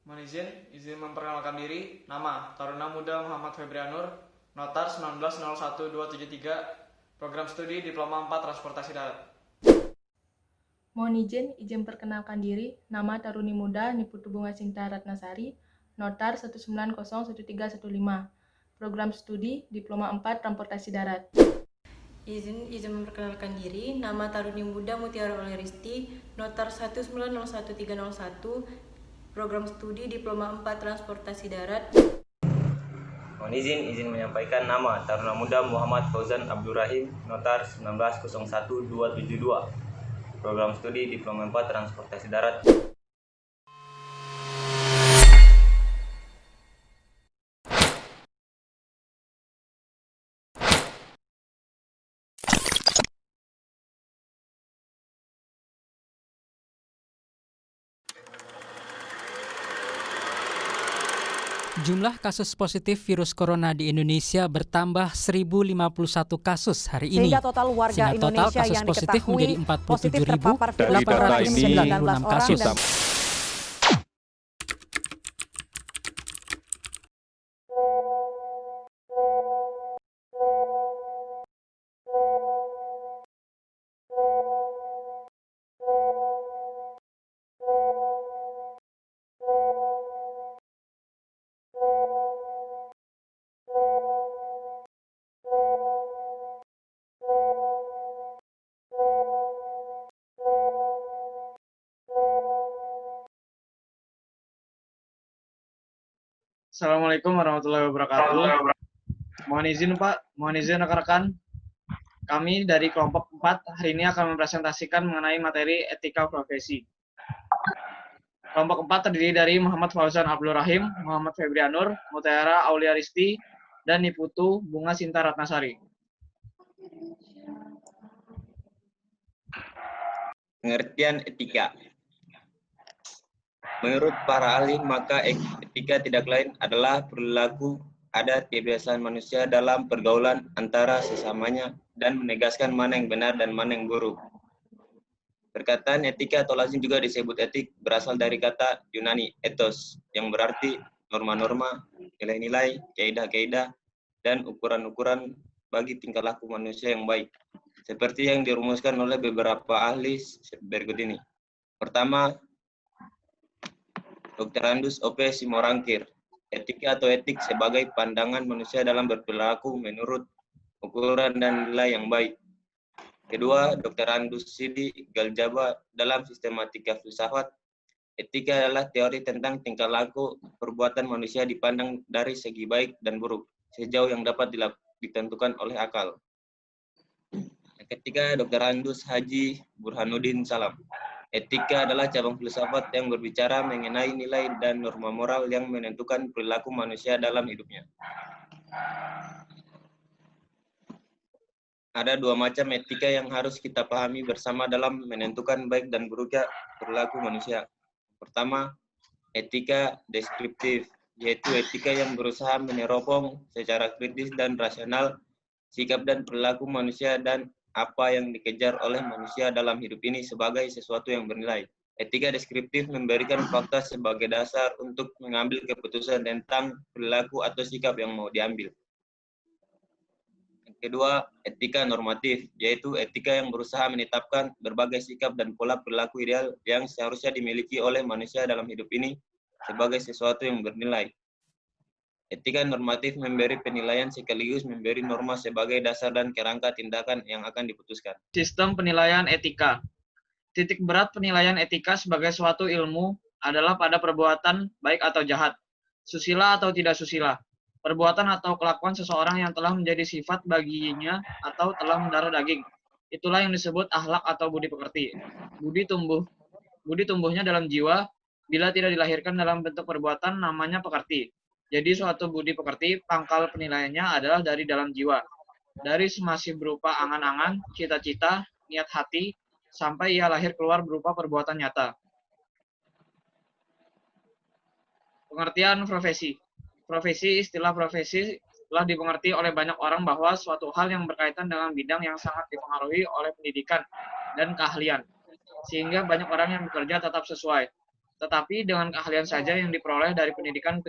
Mohon izin memperkenalkan diri. Nama Taruna Muda Muhammad Febrianur, Notar 1901-273, Program Studi Diploma 4 Transportasi Darat. Mohon izin perkenalkan diri. Nama Taruni Muda Niputu Bunga Sinta Ratnasari, Notar 19011315, Program Studi Diploma 4 Transportasi Darat. Izin memperkenalkan diri. Nama Taruni Muda Mutiara Oleristi, Notar 19011301, Program Studi Diploma 4 Transportasi Darat. Mohon izin menyampaikan nama Taruna Muda Muhammad Fauzan Abdurrahim, Notar 1901-272, Program Studi Diploma 4 Transportasi Darat. Jumlah kasus positif virus corona di Indonesia bertambah 1.051 kasus hari ini. Sehingga total warga Indonesia kasus yang positif menjadi diketahui positif terpapar virus Dari data ini 896 orang kasus. dan Assalamualaikum warahmatullahi wabarakatuh. Mohon izin Pak, mohon izin rekan-rekan. Kami dari kelompok 4 hari ini akan mempresentasikan mengenai materi etika profesi. Kelompok 4 terdiri dari Muhammad Fauzan Abdurrahim, Muhammad Febrianur, Mutiara Aulia Risti, dan Niputu Bunga Sinta Ratnasari. Pengertian etika. Menurut para ahli, maka etika tidak lain adalah perilaku adat kebiasaan manusia dalam pergaulan antara sesamanya dan menegaskan mana yang benar dan mana yang buruk. Perkataan etika atau lazim juga disebut etik berasal dari kata Yunani ethos yang berarti norma-norma, nilai-nilai, kaidah-kaidah, dan ukuran-ukuran bagi tingkah laku manusia yang baik. Seperti yang dirumuskan oleh beberapa ahli berikut ini. Pertama, Dr. Andus O.P. Simorangkir, etika atau etik sebagai pandangan manusia dalam berperilaku menurut ukuran dan nilai yang baik. Kedua, Dr. Andus Sidi Galjaba dalam sistematika filsafat, etika adalah teori tentang tingkah laku perbuatan manusia dipandang dari segi baik dan buruk, sejauh yang dapat ditentukan oleh akal. Yang ketiga, Dr. Andus Haji Burhanuddin Salam. Etika adalah cabang filsafat yang berbicara mengenai nilai dan norma moral yang menentukan perilaku manusia dalam hidupnya. Ada dua macam etika yang harus kita pahami bersama dalam menentukan baik dan buruknya perilaku manusia. Pertama, etika deskriptif, yaitu etika yang berusaha meneropong secara kritis dan rasional sikap dan perilaku manusia dan apa yang dikejar oleh manusia dalam hidup ini sebagai sesuatu yang bernilai. Etika deskriptif memberikan fakta sebagai dasar untuk mengambil keputusan tentang perilaku atau sikap yang mau diambil. Yang kedua, etika normatif, yaitu etika yang berusaha menetapkan berbagai sikap dan pola perilaku ideal yang seharusnya dimiliki oleh manusia dalam hidup ini sebagai sesuatu yang bernilai. Etika normatif memberi penilaian sekaligus memberi norma sebagai dasar dan kerangka tindakan yang akan diputuskan. Sistem penilaian etika. Titik berat penilaian etika sebagai suatu ilmu adalah pada perbuatan baik atau jahat, susila atau tidak susila, perbuatan atau kelakuan seseorang yang telah menjadi sifat baginya atau telah mendarah daging. Itulah yang disebut akhlak atau budi pekerti. Budi tumbuhnya dalam jiwa, bila tidak dilahirkan dalam bentuk perbuatan namanya pekerti. Jadi suatu budi pekerti, pangkal penilaiannya adalah dari dalam jiwa. Dari masih berupa angan-angan, cita-cita, niat hati, sampai ia lahir keluar berupa perbuatan nyata. Pengertian profesi. Istilah profesi telah dimengerti oleh banyak orang bahwa suatu hal yang berkaitan dengan bidang yang sangat dipengaruhi oleh pendidikan dan keahlian. Sehingga banyak orang yang bekerja tetap sesuai. tetapi dengan keahlian saja yang diperoleh dari pendidikan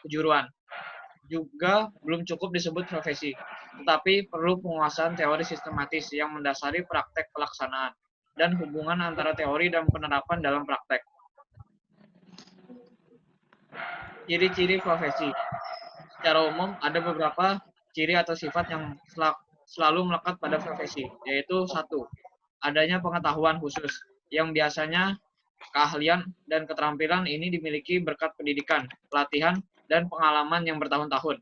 kejuruan. Juga belum cukup disebut profesi, tetapi perlu penguasaan teori sistematis yang mendasari praktek pelaksanaan dan hubungan antara teori dan penerapan dalam praktek. Ciri-ciri profesi. Secara umum, ada beberapa ciri atau sifat yang selalu melekat pada profesi, yaitu 1. Adanya pengetahuan khusus, yang biasanya keahlian dan keterampilan ini dimiliki berkat pendidikan, pelatihan, dan pengalaman yang bertahun-tahun.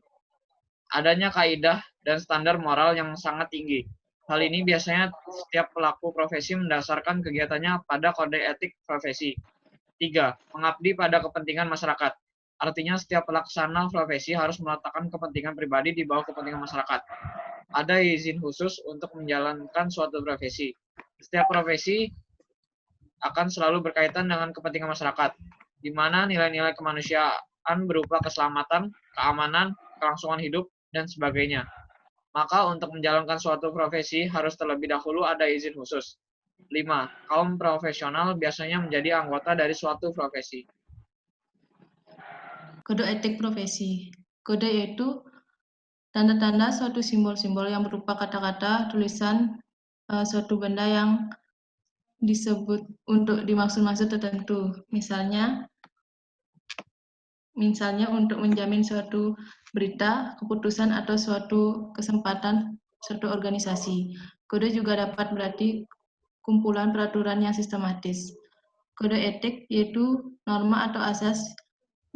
Adanya kaidah dan standar moral yang sangat tinggi. Hal ini biasanya setiap pelaku profesi mendasarkan kegiatannya pada kode etik profesi. 3. Mengabdi pada kepentingan masyarakat. Artinya setiap pelaksana profesi harus meletakkan kepentingan pribadi di bawah kepentingan masyarakat. Ada izin khusus untuk menjalankan suatu profesi. Setiap profesi akan selalu berkaitan dengan kepentingan masyarakat, di mana nilai-nilai kemanusiaan berupa keselamatan, keamanan, kelangsungan hidup, dan sebagainya. Maka untuk menjalankan suatu profesi harus terlebih dahulu ada izin khusus. 5. Kaum profesional biasanya menjadi anggota dari suatu profesi. Kode etik profesi. Kode yaitu tanda-tanda suatu simbol-simbol yang berupa kata-kata, tulisan, suatu benda yang disebut untuk dimaksud-maksud tertentu. Misalnya untuk menjamin suatu berita, keputusan, atau suatu kesempatan suatu organisasi. Kode juga dapat berarti kumpulan peraturan yang sistematis. Kode etik yaitu norma atau asas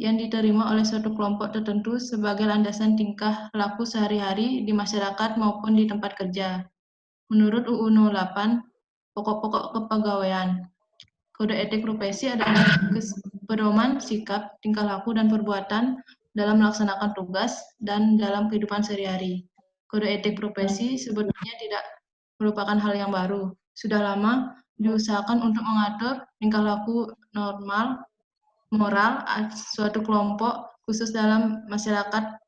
yang diterima oleh suatu kelompok tertentu sebagai landasan tingkah laku sehari-hari di masyarakat maupun di tempat kerja. Menurut UU 08, pokok-pokok kepegawaian, kode etik profesi adalah pedoman sikap, tingkah laku, dan perbuatan dalam melaksanakan tugas dan dalam kehidupan sehari-hari. Kode etik profesi sebetulnya tidak merupakan hal yang baru. Sudah lama diusahakan untuk mengatur tingkah laku normal, moral, suatu kelompok khusus dalam masyarakat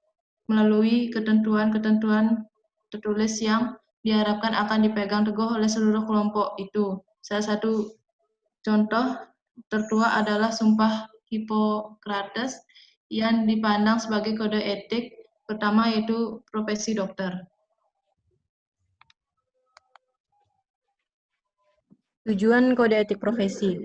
melalui ketentuan-ketentuan tertulis yang diharapkan akan dipegang teguh oleh seluruh kelompok itu. Salah satu contoh tertua adalah Sumpah Hipokrates yang dipandang sebagai kode etik pertama, yaitu profesi dokter. Tujuan kode etik profesi.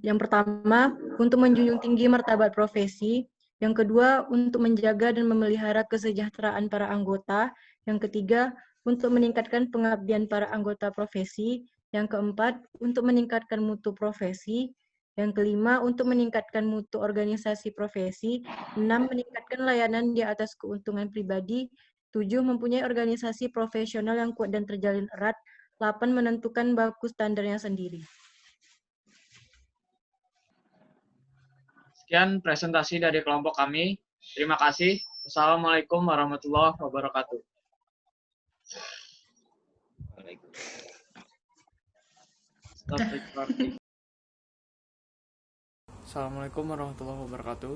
Yang pertama, untuk menjunjung tinggi martabat profesi. Yang kedua, untuk menjaga dan memelihara kesejahteraan para anggota. Yang ketiga, untuk meningkatkan pengabdian para anggota profesi. Yang keempat, untuk meningkatkan mutu profesi. Yang kelima, untuk meningkatkan mutu organisasi profesi. 6, meningkatkan layanan di atas keuntungan pribadi. 7, mempunyai organisasi profesional yang kuat dan terjalin erat. 8, menentukan baku standarnya sendiri. Sekian presentasi dari kelompok kami. Terima kasih. Wassalamualaikum warahmatullahi wabarakatuh. Assalamualaikum warahmatullahi wabarakatuh.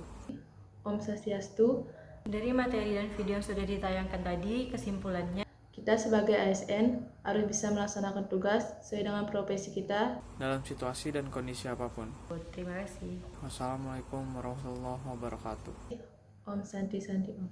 Om Swastiastu. Dari materi dan video yang sudah ditayangkan tadi, kesimpulannya Kita sebagai ASN harus bisa melaksanakan tugas sesuai dengan profesi kita dalam situasi dan kondisi apapun. terima kasih. Wassalamualaikum warahmatullahi wabarakatuh. Om Santi Santi Om.